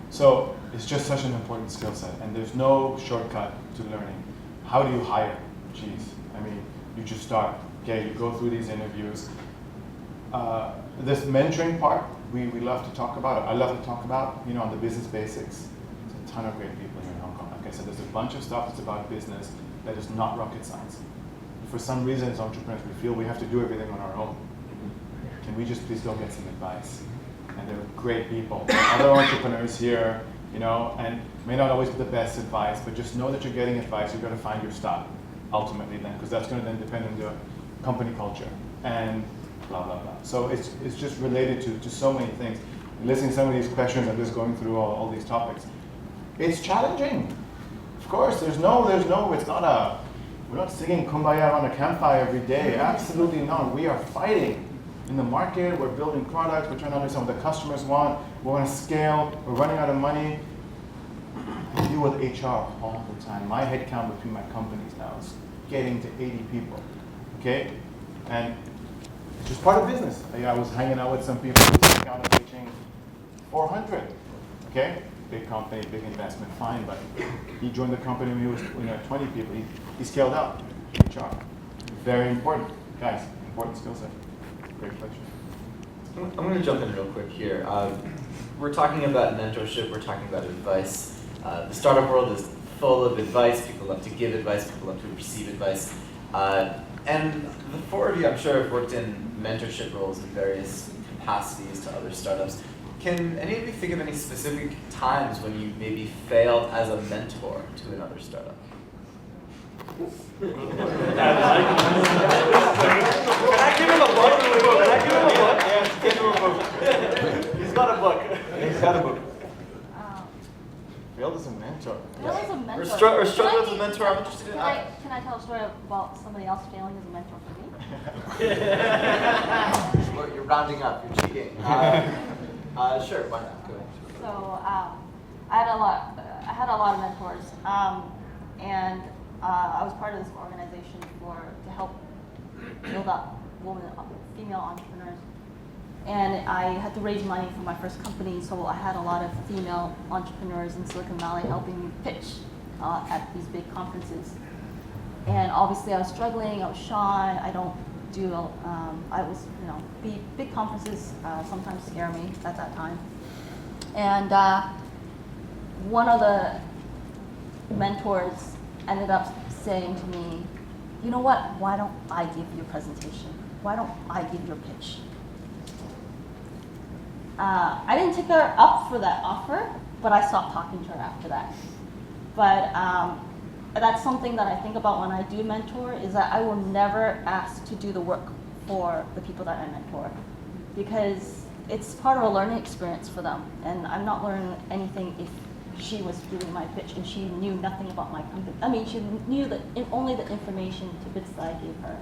So it's just such an important skill set, and there's no shortcut to learning. How do you hire? Geez, I mean, you just start, okay? You go through these interviews. This mentoring part, we love to talk about. I love to talk about, you know, on the business basics. There's a ton of great people here in Hong Kong. Like I said, there's a bunch of stuff that's about business that is not rocket science. For some reason, as entrepreneurs, we feel we have to do everything on our own. Can we just please go get some advice? And they're great people. Other entrepreneurs here, you know, and may not always be the best advice, but just know that you're getting advice. You've got to find your style, ultimately, then, because that's going to then depend on your company culture and blah, blah, blah. So it's just related to so many things. Listening to some of these questions and just going through all these topics, it's challenging. Of course, it's not we're not singing Kumbaya around a campfire every day. Absolutely not. We are fighting. In the market, we're building products, we're trying to understand what the customers want, we want to scale, we're running out of money. I deal with HR all the time. My headcount between my companies now is getting to 80 people, okay? And it's just part of business. I was hanging out with some people whose account is reaching 400, okay? Big company, big investment, fine, but he joined the company when he was 20 people. He scaled up HR. Very important, guys, important skill set. Great question. I'm going to jump in real quick here. We're talking about mentorship, we're talking about advice. The startup world is full of advice. People love to give advice, people love to receive advice. And the four of you, I'm sure, have worked in mentorship roles in various capacities to other startups. Can any of you think of any specific times when you maybe failed as a mentor to another startup? Can I give him a book? Can I give him a book? Yeah, give him a book. He's got a book. He's got a book. Failed as a mentor. Failed as a mentor. Or struggled as a mentor. I'm interested in that. Can I tell a story about somebody else failing as a mentor for me? Well, you're rounding up. You're cheating. Sure. Why not? Go ahead. So I had a lot of mentors, and I was part of this organization to help build up female entrepreneurs. And I had to raise money for my first company, so I had a lot of female entrepreneurs in Silicon Valley helping me pitch at these big conferences. And obviously I was struggling, I was shy, I don't do, big conferences sometimes scare me at that time. And one of the mentors ended up saying to me, you know what, why don't I give you a presentation? Why don't I give you a pitch? I didn't take her up for that offer, but I stopped talking to her after that. But that's something that I think about when I do mentor, is that I will never ask to do the work for the people that I mentor, because it's part of a learning experience for them. And I'm not learning anything if she was giving my pitch and she knew nothing about my company. I mean, she knew only the information tidbits that I gave her.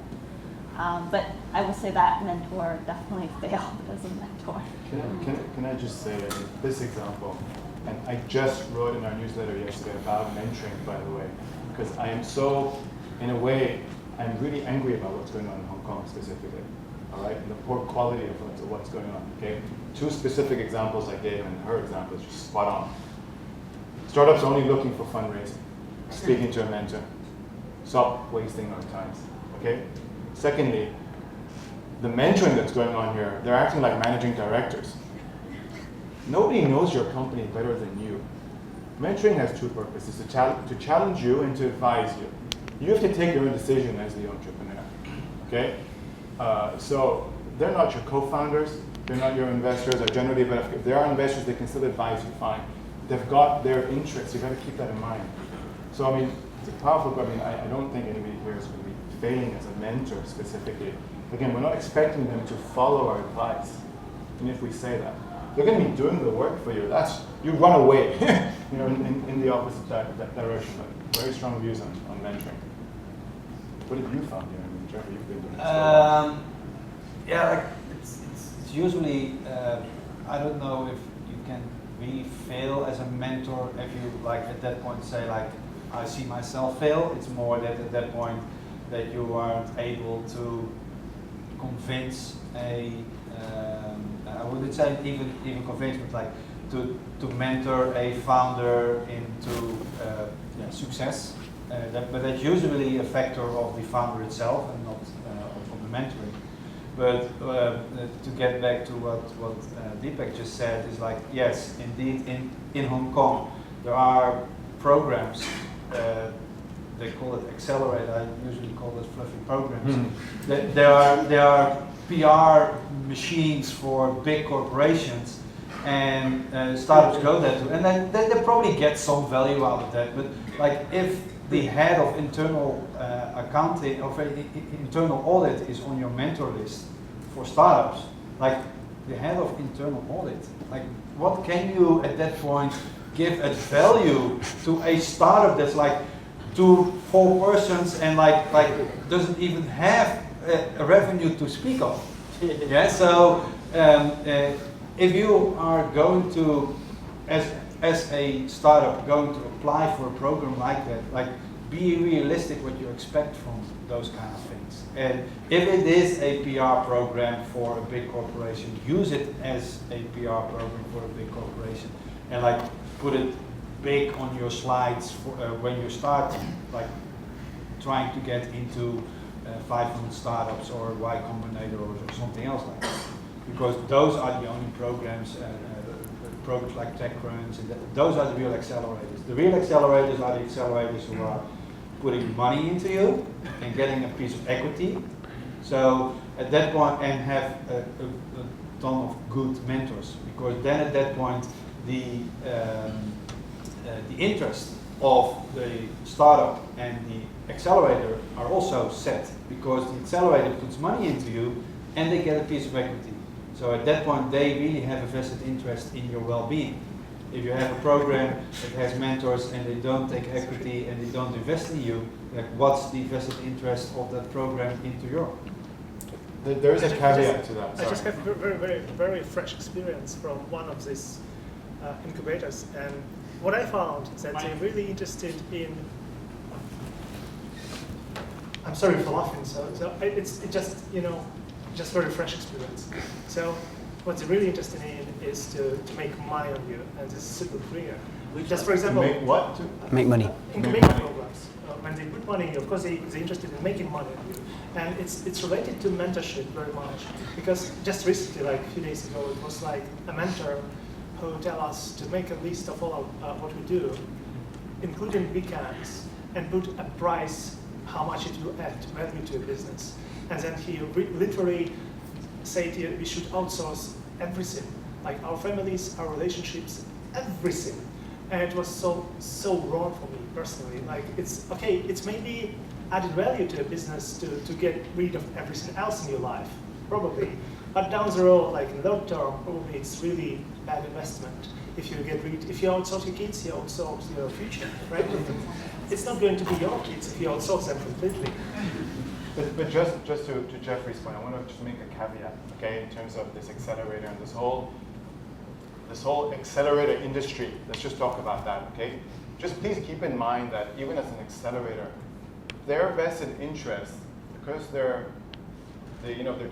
But I would say that mentor definitely failed as a mentor. Can I just say that this example, and I just wrote in our newsletter yesterday about mentoring, by the way, because I am so, in a way, I'm really angry about what's going on in Hong Kong specifically, all right, and the poor quality of what's going on, okay? Two specific examples I gave, and her example is just spot on. Startups are only looking for fundraising, speaking to a mentor. Stop wasting our time, okay? Secondly, the mentoring that's going on here, they're acting like managing directors. Nobody knows your company better than you. Mentoring has two purposes, to challenge you and to advise you. You have to take your own decision as the entrepreneur, okay? So they're not your co-founders, they're not your investors, or generally, but if they are investors, they can still advise you, fine. They've got their interests, you've got to keep that in mind. So I mean, it's a powerful, I don't think anybody here is going to be failing as a mentor specifically. Again, we're not expecting them to follow our advice. And if we say that, they're going to be doing the work for you. You run away, in the opposite direction. But very strong views on mentoring. What have you found here? Jeffrey, you've been doing this for a while. Yeah, like it's usually, I don't know if you can really fail as a mentor if you like at that point say like, I see myself fail. It's more that at that point that you aren't able to convince I wouldn't say even convince, but like to mentor a founder into success. But that's usually a factor of the founder itself and not of the mentoring. But to get back to what Deepak just said is like, yes, indeed, in Hong Kong there are programs. They call it accelerator. I usually call it fluffy programs. There are PR machines for big corporations, and startups go there too, and then they probably get some value out of that. But like if the head of internal accounting or internal audit is on your mentor list for startups, like the head of internal audit, like what can you at that point give as value to a startup that's like 2-4 persons and like doesn't even have a revenue to speak of? Yeah. So if you are going to, as a startup, going to apply for a program like that, like be realistic what you expect from those kind of things. And if it is a PR program for a big corporation, use it as a PR program for a big corporation, and like put it big on your slides for, when you start like trying to get into 500 startups or Y Combinator or something else like that. Because those are the only programs, programs like TechCrunch, and those are the real accelerators. The real accelerators are the accelerators who are putting money into you and getting a piece of equity. So at that point, and have a ton of good mentors, because then at that point, the interest of the startup and the accelerator are also set, because the accelerator puts money into you and they get a piece of equity. So at that point, they really have a vested interest in your well-being. If you have a program that has mentors and they don't take equity and they don't invest in you, like what's the vested interest of that program into your? There is a caveat to that. I just have very fresh experience from one of these incubators, and what I found is that they're really interested in. I'm sorry for laughing. So it's just just very fresh experience. So what they're really interested in is to make money on you, and this is super clear. Just for example, to make what? Make money. Incubator programs. When they put money, of course they're interested in making money on you, and it's related to mentorship very much, because just recently, like a few days ago, it was like a mentor who tell us to make a list of all of what we do, including weekends, and put a price how much it will add value to a business. And then he literally said here, we should outsource everything, like our families, our relationships, everything. And it was so wrong for me personally. Like it's okay, it's maybe added value to a business to get rid of everything else in your life, probably. But down the road, like in the long term, probably it's really bad investment. If you outsource your kids, you outsource your future, right? It's not going to be your kids if you outsource them completely. But just to Jeffrey's point, I want to just make a caveat, okay, in terms of this accelerator and this whole accelerator industry. Let's just talk about that, okay? Just please keep in mind that even as an accelerator, their vested interest, because they're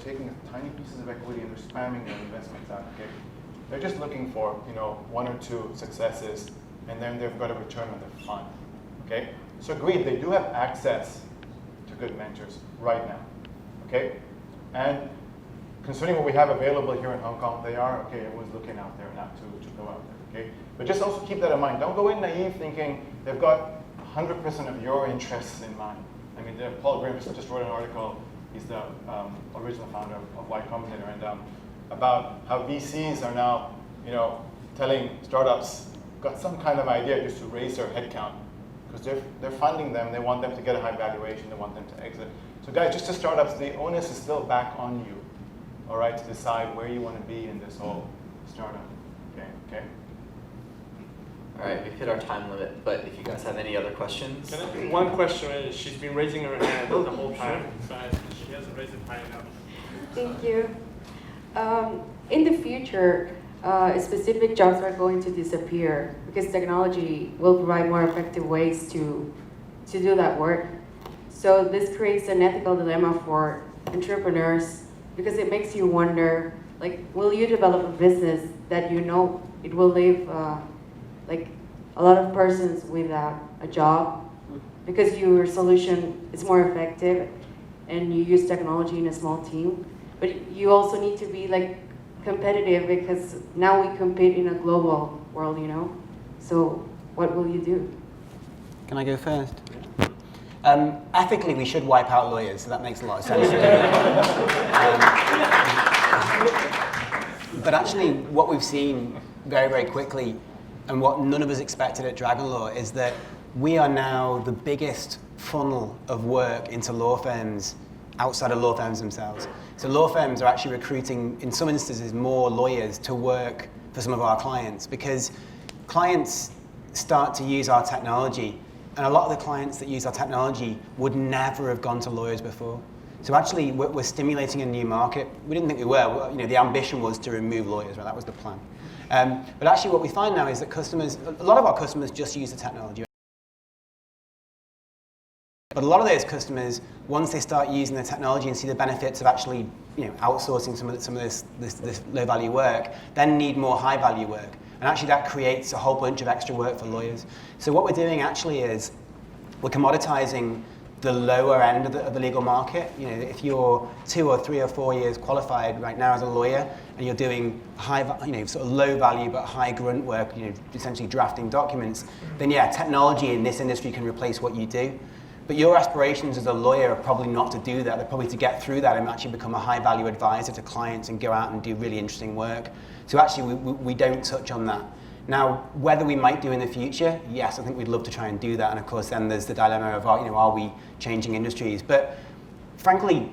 taking tiny pieces of equity and they're spamming their investments out, okay? They're just looking for 1 or 2 successes, and then they've got a return on their fund, okay? So agreed, they do have access to good mentors right now, okay? And concerning what we have available here in Hong Kong, they are, okay, everyone's looking out there now to go out there, okay? But just also keep that in mind. Don't go in naive thinking they've got 100% of your interests in mind. I mean, Paul Grimm just wrote an article, he's the original founder of Y Combinator, and about how VCs are now, telling startups, got some kind of idea just to raise their headcount, because they're funding them, they want them to get a high valuation, they want them to exit. So guys, just to startups, the onus is still back on you, all right, to decide where you want to be in this whole startup, okay? All right, we've hit our time limit, but if you guys have any other questions? One question, she's been raising her hand the whole time, but she hasn't raised it high enough. Thank you. In the future, specific jobs are going to disappear because technology will provide more effective ways to do that work. So this creates an ethical dilemma for entrepreneurs because it makes you wonder, like, will you develop a business that you know it will leave like a lot of persons without a job because your solution is more effective and you use technology in a small team, but you also need to be like competitive because now we compete in a global world, you know? So what will you do? Can I go first? Ethically, we should wipe out lawyers, so that makes a lot of sense. But actually, what we've seen very, very quickly, and what none of us expected at Dragon Law, is that we are now the biggest funnel of work into law firms outside of law firms themselves. So law firms are actually recruiting, in some instances, more lawyers to work for some of our clients because clients start to use our technology, and a lot of the clients that use our technology would never have gone to lawyers before. So actually, we're stimulating a new market. We didn't think we were. You know, the ambition was to remove lawyers, right? That was the plan. But actually, what we find now is that a lot of our customers just use the technology. But a lot of those customers, once they start using the technology and see the benefits of actually, you know, outsourcing some of this low-value work, then need more high-value work. And actually that creates a whole bunch of extra work for lawyers. So what we're doing actually is we're commoditizing the lower end of the legal market. You know, if you're 2 or 3 or 4 years qualified right now as a lawyer and you're doing sort of low value but high grunt work, you know, essentially drafting documents, then yeah, technology in this industry can replace what you do. But your aspirations as a lawyer are probably not to do that. They're probably to get through that and actually become a high-value advisor to clients and go out and do really interesting work. So actually, we don't touch on that. Now, whether we might do in the future, yes, I think we'd love to try and do that. And of course, then there's the dilemma of, you know, are we changing industries? But frankly,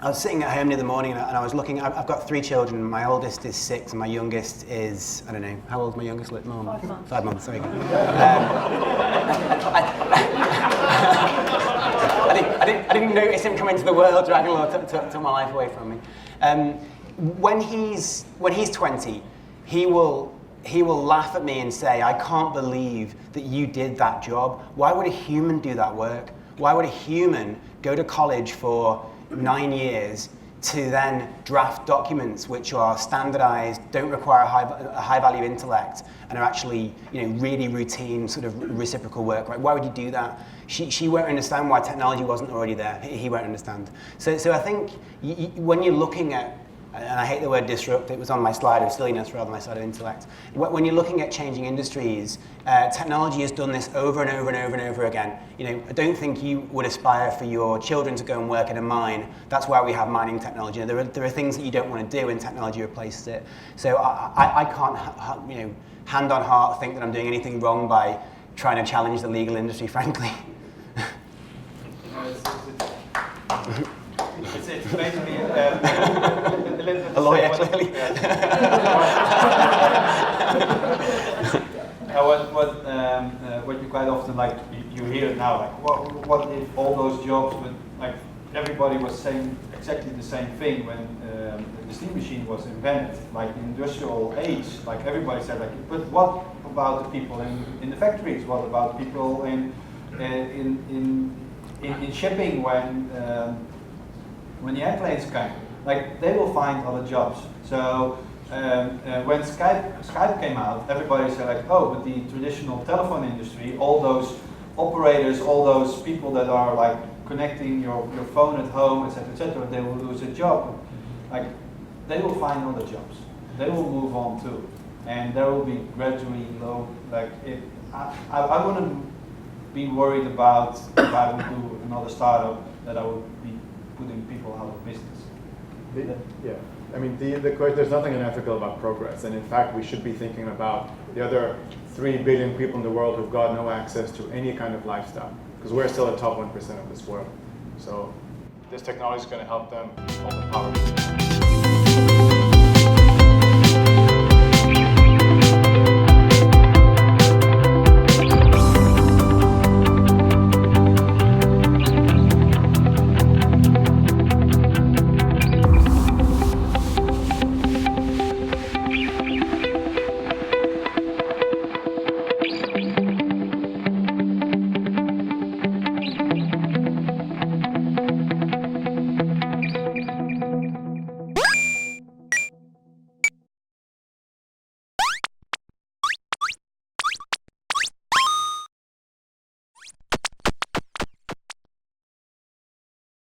I was sitting at home the other morning and I was looking. I've got 3 children. My oldest is 6 and my youngest is, I don't know, how old is my youngest? Like, Mom? 5 months. 5 months, sorry. I didn't notice him come into the world. Dragon Law took my life away from me. When he's 20, he will laugh at me and say, "I can't believe that you did that job. Why would a human do that work? Why would a human go to college for 9 years to then draft documents which are standardized, don't require a high value intellect, and are actually, you know, really routine sort of reciprocal work, right? Why would you do that?" She won't understand why technology wasn't already there. He won't understand. So I think when you're looking at, and I hate the word disrupt, it was on my slide of silliness rather than my slide of intellect. When you're looking at changing industries, technology has done this over and over and over and over again. You know, I don't think you would aspire for your children to go and work in a mine. That's why we have mining technology. You know, there are things that you don't want to do and technology replaces it. So I can't, you know, hand on heart think that I'm doing anything wrong by trying to challenge the legal industry, frankly. It's basically a lawyer, clearly. What you quite often you hear it now, what if all those jobs, everybody was saying exactly the same thing when the steam machine was invented, like the industrial age, everybody said but what about the people in the factories? What about people in shipping when the airplanes came? They will find other jobs. So when Skype came out, everybody said oh, but the traditional telephone industry, all those operators, all those people that are connecting your phone at home, etc., they will lose a job. They will find other jobs. They will move on too, and there will be gradually low. I wouldn't be worried about if I would do another startup that I would be putting people out of business. Yeah, I mean, there's nothing unethical about progress, and in fact, we should be thinking about the other 3 billion people in the world who've got no access to any kind of lifestyle, because we're still the top 1% of this world. So this technology is going to help them all the power.